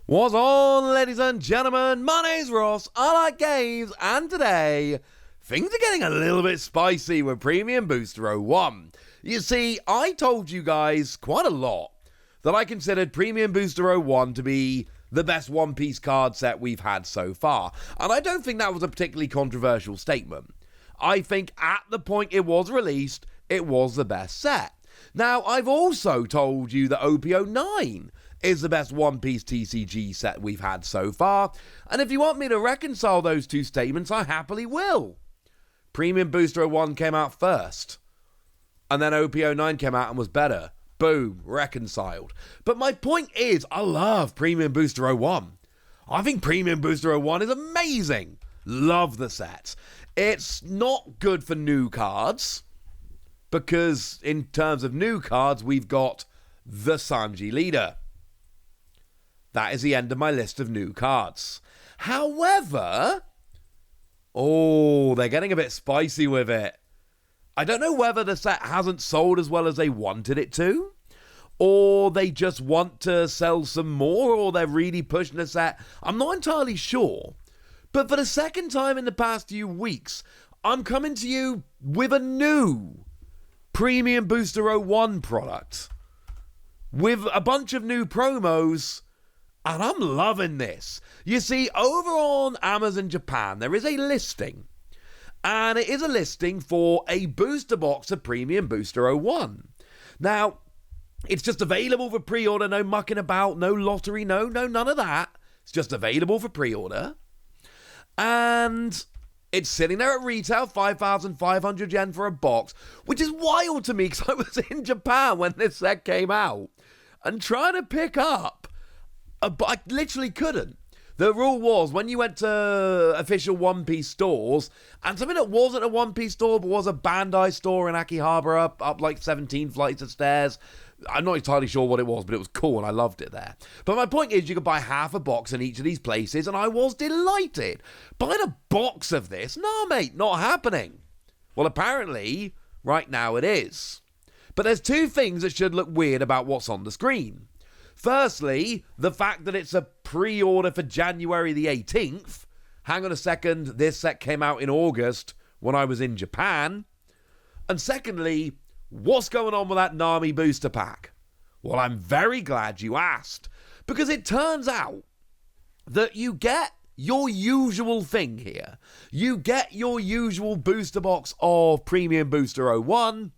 What's on, ladies and gentlemen? My name's Ross, I like games, and today, things are getting a little bit spicy with Premium Booster 01. You see, I told you guys quite a lot that I considered Premium Booster 01 to be the best One Piece card set we've had so far, and I don't think that was a particularly controversial statement. I think at the point it was released, it was the best set. Now, I've also told you that OP-09 is the best One Piece TCG set we've had so far, and if you want me to reconcile those two statements, I happily will. Premium Booster 01 came out first, and then OP-09 came out and was better. Boom, reconciled. But my point is, I love Premium Booster 01. I think Premium Booster 01 is amazing. Love the set. It's not good for new cards, because in terms of new cards, we've got the Sanji Leader. That is the end of my list of new cards. However, they're getting a bit spicy with it. I don't know whether the set hasn't sold as well as they wanted it to, or they just want to sell some more, or they're really pushing the set. I'm not entirely sure. But for the second time in the past few weeks, I'm coming to you with a new Premium Booster 01 product with a bunch of new promos. And I'm loving this. You see, over on Amazon Japan, there is a listing. And it is a listing for a booster box of Premium Booster 01. Now, it's just available for pre-order, no mucking about, no lottery, no, none of that. It's just available for pre-order. And it's sitting there at retail, 5,500 yen for a box, which is wild to me because I was in Japan when this set came out. And trying to pick up, but I literally couldn't. The rule was when you went to official One Piece stores, and something that wasn't a One Piece store but was a Bandai store in Akihabara, up like 17 flights of stairs. I'm not entirely sure what it was, but it was cool and I loved it there. But my point is, you could buy half a box in each of these places, and I was delighted. Buying a box of this? No, mate, not happening. Well, apparently, right now it is. But there's two things that should look weird about what's on the screen. Firstly, the fact that it's a pre-order for January the 18th. Hang on a second, this set came out in August when I was in Japan. And secondly, what's going on with that Nami booster pack? Well, I'm very glad you asked, because it turns out that you get your usual thing here. You get your usual booster box of Premium Booster 01,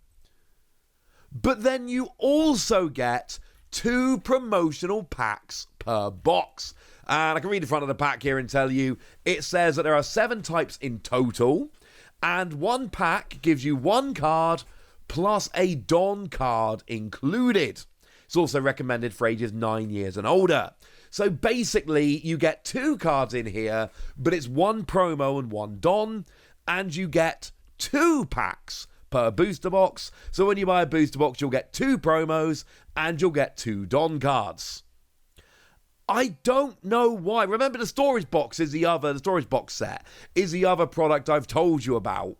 but then you also get 2 promotional packs per box. And I can read the front of the pack here and tell you, it says that there are 7 types in total, and one pack gives you 1 card plus a Don card included. It's also recommended for ages 9 years and older. So basically, you get 2 cards in here, but it's 1 promo and 1 Don, and you get 2 packs per booster box. So when you buy a booster box, you'll get 2 promos and you'll get 2 Don cards. I don't know why. Remember, the storage box set is the other product I've told you about,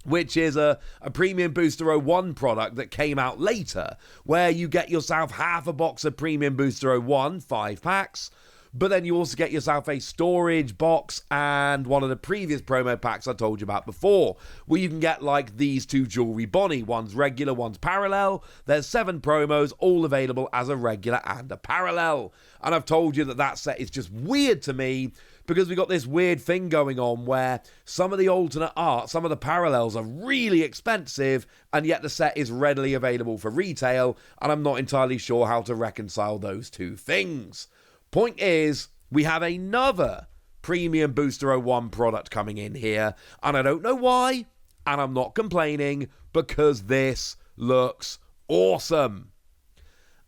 which is a Premium Booster 01 product that came out later, where you get yourself half a box of Premium Booster 01, 5 packs, but then you also get yourself a storage box and one of the previous promo packs I told you about before, where you can get like these 2 Jewelry Bonnie. One's regular, one's parallel. There's 7 promos, all available as a regular and a parallel. And I've told you that that set is just weird to me, because we got this weird thing going on where some of the alternate art, some of the parallels are really expensive, and yet the set is readily available for retail, and I'm not entirely sure how to reconcile those two things. Point is, we have another Premium Booster 01 product coming in here, and I don't know why, and I'm not complaining, because this looks awesome.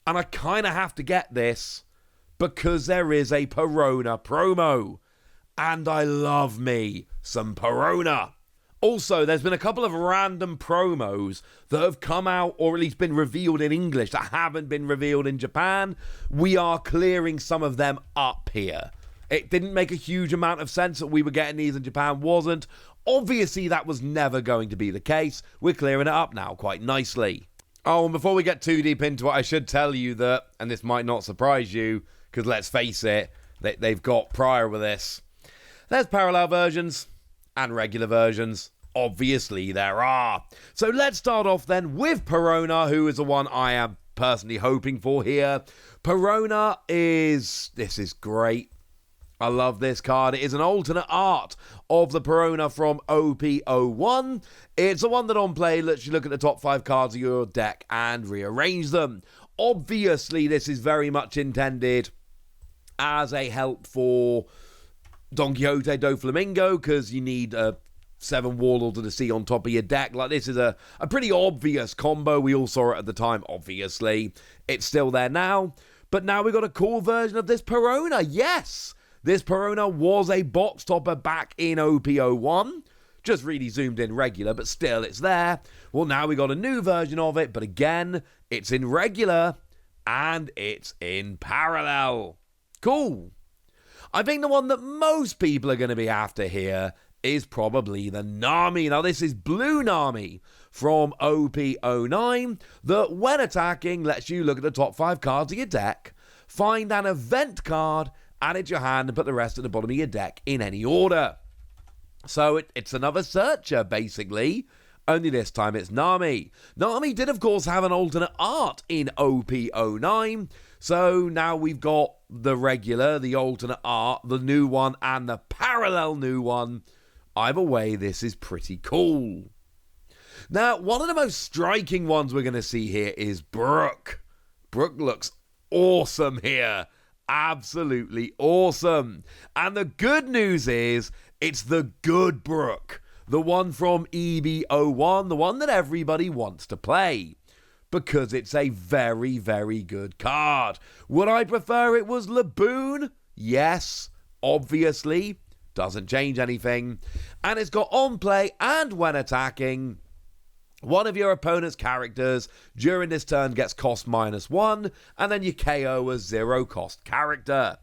And I kind of have to get this because there is a Perona promo, and I love me some Perona. Also, there's been a couple of random promos that have come out, or at least been revealed in English, that haven't been revealed in Japan. We are clearing some of them up here. It didn't make a huge amount of sense that we were getting these in Japan, wasn't. Obviously, that was never going to be the case. We're clearing it up now quite nicely. Oh, and before we get too deep into it, I should tell you that, and this might not surprise you, because let's face it, they've got prior with this. There's parallel versions and regular versions. Obviously, there are. So let's start off then with Perona, who is the one I am personally hoping for here. Perona this is great. I love this card. It is an alternate art of the Perona from OP-01. It's the one that on play lets you look at the top 5 cards of your deck and rearrange them. Obviously, this is very much intended as a help for Don Quixote do Flamingo, because you need 7 Warlords of the Sea on top of your deck. Like, this is a pretty obvious combo. We all saw it at the time, obviously. It's still there now. But now we've got a cool version of this Perona. Yes! This Perona was a box topper back in OP-01. Just really zoomed in regular, but still it's there. Well, now we got a new version of it, but again, it's in regular and it's in parallel. Cool. I think the one that most people are going to be after here is probably the Nami. Now, this is blue Nami from OP-09 that, when attacking, lets you look at the top 5 cards of your deck, find an event card, add it to your hand, and put the rest at the bottom of your deck in any order. So it's another searcher, basically, only this time it's Nami. Nami did, of course, have an alternate art in OP-09, so now we've got the regular, the alternate art, the new one, and the parallel new one. Either way, this is pretty cool. Now, one of the most striking ones we're going to see here is Brook. Brook looks awesome here. Absolutely awesome. And the good news is, it's the good Brook. The one from EB-01, the one that everybody wants to play. Because it's a very, very good card. Would I prefer it was Laboon? Yes, obviously. Doesn't change anything. And it's got on play and when attacking, one of your opponent's characters during this turn gets cost -1, and then you KO a 0 cost character.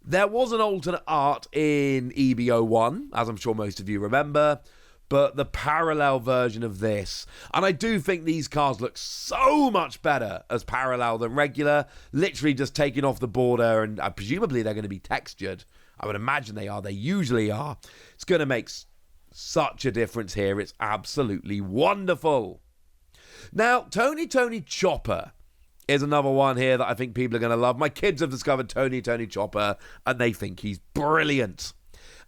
There was an alternate art in EB-01, as I'm sure most of you remember, but the parallel version of this, and I do think these cards look so much better as parallel than regular, literally just taken off the border, and presumably they're going to be textured. I would imagine they are. They usually are. It's going to make such a difference here. It's absolutely wonderful. Now, Tony Chopper is another one here that I think people are going to love. My kids have discovered Tony Chopper, and they think he's brilliant.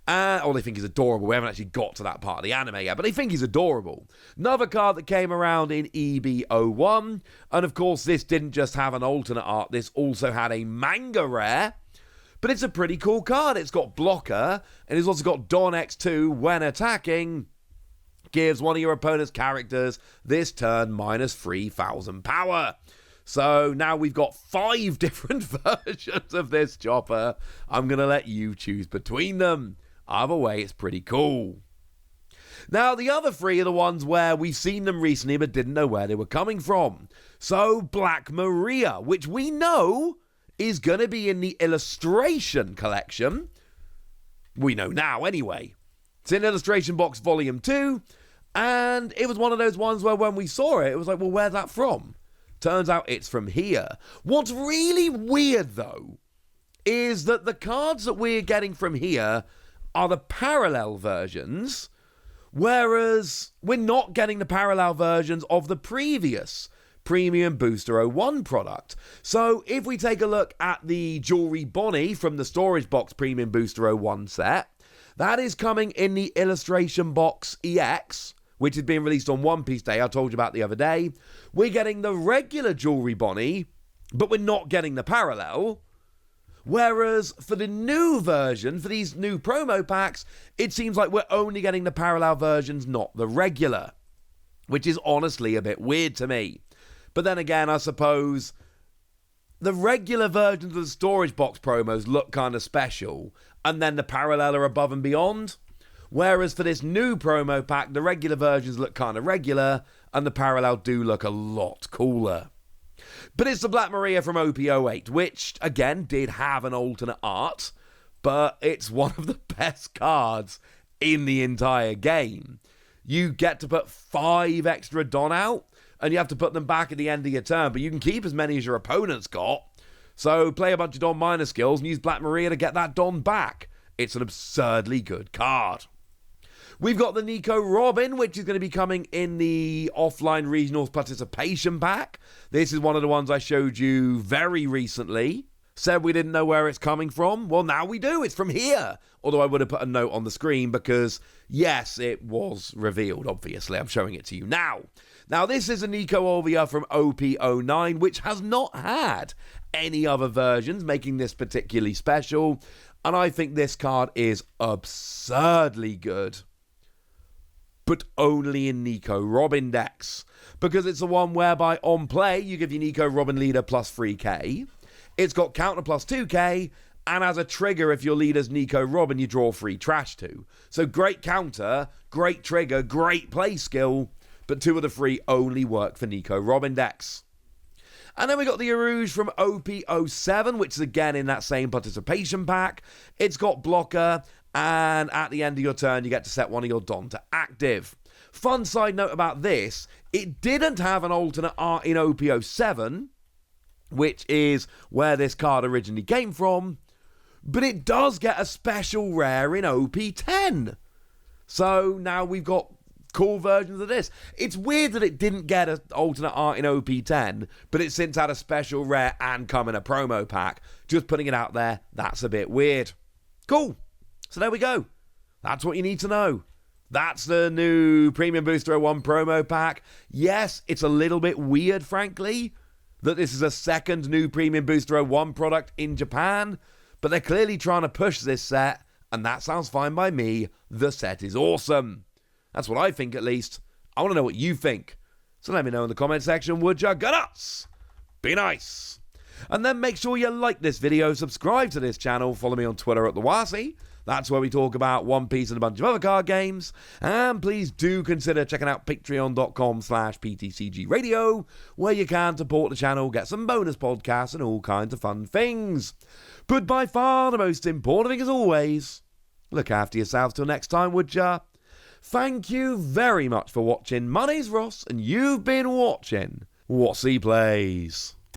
Or they think he's adorable. We haven't actually got to that part of the anime yet, but they think he's adorable. Another card that came around in EB-01, and of course this didn't just have an alternate art, this also had a manga rare. But it's a pretty cool card. It's got blocker, and it's also got Don X2 when attacking. Gives one of your opponent's characters this turn -3,000 power. So now we've got 5 different versions of this Chopper. I'm going to let you choose between them. Either way, it's pretty cool. Now, the other 3 are the ones where we've seen them recently but didn't know where they were coming from. So Black Maria, which we know is going to be in the illustration collection. We know now, anyway. It's in Illustration Box Volume 2, and it was one of those ones where when we saw it, it was like, well, where's that from? Turns out it's from here. What's really weird, though, is that the cards that we're getting from here are the parallel versions, whereas we're not getting the parallel versions of the previous Premium Booster 01 product. So if we take a look at the Jewelry Bonnie from the Storage Box Premium Booster 01 set, that is coming in the Illustration Box EX, which is being released on One Piece Day, I told you about the other day. We're getting the regular Jewelry Bonnie, but we're not getting the parallel. Whereas for the new version, for these new promo packs, it seems like we're only getting the parallel versions, not the regular, which is honestly a bit weird to me. But then again, I suppose the regular versions of the Storage Box promos look kind of special, and then the parallel are above and beyond. Whereas for this new promo pack, the regular versions look kind of regular, and the parallel do look a lot cooler. But it's the Black Maria from OP-08, which, again, did have an alternate art, but it's one of the best cards in the entire game. You get to put 5 extra Don out, and you have to put them back at the end of your turn, but you can keep as many as your opponent's got. So play a bunch of Don minor skills and use Black Maria to get that Don back. It's an absurdly good card. We've got the Nico Robin, which is going to be coming in the offline regionals participation pack. This is one of the ones I showed you very recently. Said we didn't know where it's coming from. Well, now we do. It's from here. Although I would have put a note on the screen because, yes, it was revealed, obviously. I'm showing it to you now. Now, this is a Nico Olvia from OP-09, which has not had any other versions, making this particularly special. And I think this card is absurdly good, but only in Nico Robin decks, because it's the one whereby on play you give your Nico Robin leader plus 3k, it's got counter plus 2k, and as a trigger if your leader's Nico Robin you draw free trash too. So great counter, great trigger, great play skill, but 2 of the 3 only work for Nico Robin decks. And then we got the Arouge from OP-07, which is again in that same participation pack. It's got blocker, and at the end of your turn, you get to set one of your Don to active. Fun side note about this, it didn't have an alternate art in OP-07, which is where this card originally came from, but it does get a special rare in OP-10. So now we've got cool versions of this. It's weird that it didn't get an alternate art in OP-10, but it's since had a special rare and come in a promo pack. Just putting it out there, that's a bit weird. Cool. So there we go. That's what you need to know. That's the new Premium Booster 01 promo pack. Yes, it's a little bit weird, frankly, that this is a second new Premium Booster 01 product in Japan, but they're clearly trying to push this set, and that sounds fine by me. The set is awesome. That's what I think, at least. I want to know what you think. So let me know in the comment section, would ya? Go nuts! Be nice! And then make sure you like this video, subscribe to this channel, follow me on Twitter at TheWasi. That's where we talk about One Piece and a bunch of other card games. And please do consider checking out patreon.com/PTCG Radio, where you can support the channel, get some bonus podcasts and all kinds of fun things. But by far the most important thing, as always, look after yourselves till next time, would ya? Thank you very much for watching. My name's Ross, and you've been watching What's He Plays.